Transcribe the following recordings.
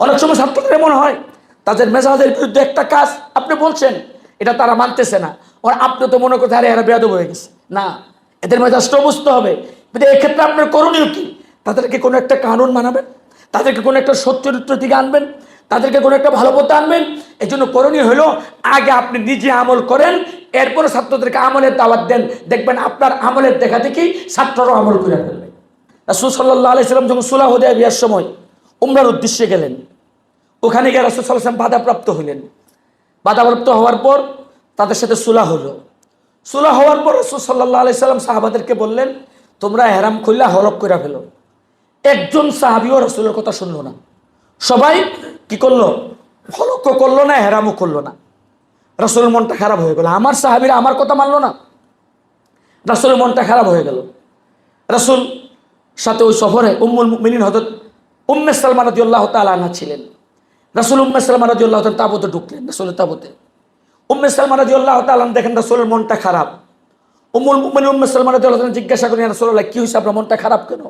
অনেক সময় ছাত্রদের এমন হয় তাদের মেজাজের বিরুদ্ধে একটা কাজ আপনি বলছেন, এটা তারা মানতেছে না, আর আপনি তো মনে করতে আরে এরা বেয়াদব হয়ে গেছে। না, এদের মেজাজটাও বুঝতে হবে। কিন্তু এক্ষেত্রে আপনার করণীয় কি? তাদেরকে কোনো একটা কানুন বানাবেন, তাদেরকে কোনো একটা সচ্চরিত্র দিকে আনবেন, তাদেরকে কোনো একটা ভালো পথে আনবেন। এই জন্য করণীয় হলো আগে আপনি নিজে আমল করেন, এরপরে ছাত্রদেরকে আমলের দাওয়াত দেন। দেখবেন আপনার আমলের দেখা দেখি ছাত্ররাও আমল করে ফেলবে। রাসূল সাল্লাল্লাহু আলাইহি সাল্লাম যখন সুলহ হুদায়বিয়ার সময় উমরার উদ্দেশ্যে গেলেন, ওখানে গিয়ে রাসূল সাল্লাল্লাহু আলাইহি ওয়াসাল্লাম বাধাপ্রাপ্ত হলেন। বাধাপ্রাপ্ত হওয়ার পর তাদের সাথে সুলহ হলো। সুলহ হওয়ার পর রাসূল সাল্লাল্লাহু আলাইহি সাল্লাম সাহাবাদেরকে বললেন, তোমরা ইহরাম খুললা হলক করে ফেলো। একজন সাহাবীও রাসূলের কথা শুনলো না। সবাই কি করলো? হলকও করলো না, ইহরামও করলো না। রাসূলের মনটা খারাপ হয়ে গেল। আমার সাহাবীরা আমার কথা মানলো না, রাসূলের মনটা খারাপ হয়ে গেল। রাসূল সাথে ওই সফরে উম্মুল মুমিনিন হযরত উম্মে সালমা রাদিয়াল্লাহু তাআলা আনহা ছিলেন। রাসূল উম্মে সালমা রাদিয়াল্লাহু তাআলা তাবুতে ঢুকলেন, রাসূলের তাবুতে। উম্মে সালমা রাদিয়াল্লাহু তাআলা দেখেন রাসূলের মনটা খারাপ। উম্মুল মুমিনিন উম্মে সালমা রাদিয়াল্লাহু তাআলা জিজ্ঞাসা করেন, ইয়া রাসূলুল্লাহ, কি হয়েছে, আপনার মনটা খারাপ কেন?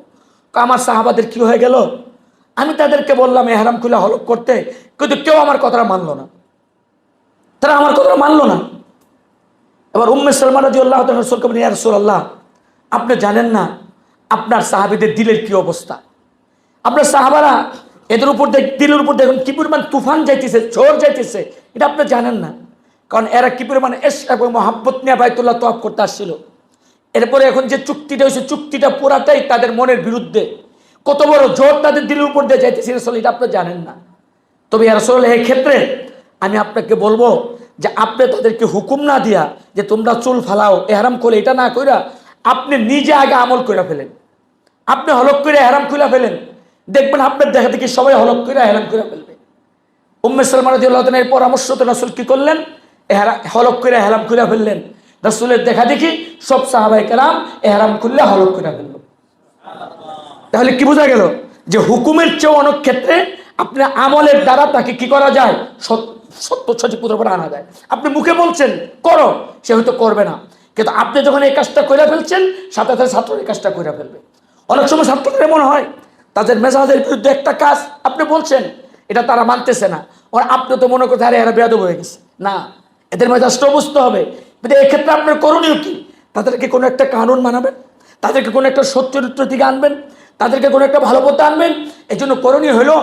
আমার সাহাবাদের কি হয়ে গেল? আমি তাদেরকে বললাম ইহরাম খুলে হলক করতে, কিন্তু কেউ আমার কথাটা মানলো না, তারা আমার কথাটা মানলো না। এবার উম্মে সালমা রাদিয়াল্লাহু তাআলা রাসূলকে বলেন, ইয়া রাসূলুল্লাহ, আপনি জানেন না আপনার সাহাবীদের দিলের কি অবস্থা? আপনার সাহাবারা এদের উপর দিলের উপর দেখুন কি পরিমাণ তুফান যাইতেছে, ঝড় যাইতেছে, এটা আপনি জানেন না। কারণ এরা কি পরিমাণ ইশক এবং মহব্বত নিয়ে বাইতুল্লাহ তওয়াফ করতে আসছিল। এরপরে এখন যে চুক্তিটা হয়েছে, চুক্তিটা পুরাটাই তাদের মনের বিরুদ্ধে। কত বড় ঝড় তাদের দিলের উপর দিয়ে যাইতেছে রাসূল, এটা আপনি জানেন না। তবে ইয়া রাসূলুল্লাহ, এই ক্ষেত্রে আমি আপনাকে বলবো যে আপনি তাদেরকে হুকুম না দিয়া যে তোমরা চুল ফালাও, ইহরাম খুলে, এটা না কইরা আপনি নিজে আগে আমল করে ফেলেন। আপনি হলক করে ইহরাম খুলে ফেলেন, দেখবেন আপনার দেখা দেখি সবাই হলক করে ইহরাম করে ফেলবে। উম্মে সালমা রাদিয়াল্লাহু তাআলা এর পরামর্শতে রাসূল কি করলেন? হলক করে ইহরাম খুলে ফেললেন। রাসূলের দেখা দেখি সব সাহাবায়ে কেরাম ইহরাম খুলে হলক করে ফেলল। তাহলে কি বোঝা গেল? যে হুকুমের চেয়ে অনেক ক্ষেত্রে আপনি আমলের দ্বারা তাকে কি করা যায়? সত্য সঠিক উপরে আনা যায়। আপনি মুখে বলছেন করো, সে হয়তো করবে না, কিন্তু আপনি যখন এই কাজটা করে ফেলছেন, সাথে সাথে ছাত্র এই কাজটা করে ফেলবে। অনেক সময় ছাত্রদের এমন হয় তাদের মেজাজের বিরুদ্ধে একটা কাজ আপনি বলছেন, এটা তারা মানতেছে না, আর আপনি তো মনে করতে আরে এরা বেয়াদব হয়ে গেছে। না, এদের মেজাজটাও বুঝতে হবে। কিন্তু এক্ষেত্রে আপনার করণীয় কি? তাদেরকে কোনো একটা কানুন বানাবেন, তাদেরকে কোনো একটা সচ্চরিত্র দিকে আনবেন, তাদেরকে কোনো একটা ভালো পথে আনবেন। এই জন্য করণীয় হলো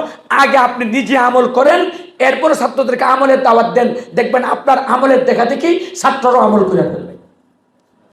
আগে আপনি নিজে আমল করেন, এরপরে ছাত্রদেরকে আমলের দাওয়াত দেন। দেখবেন আপনার আমলের দেখা দেখি ছাত্ররাও আমল করে ফেলবে।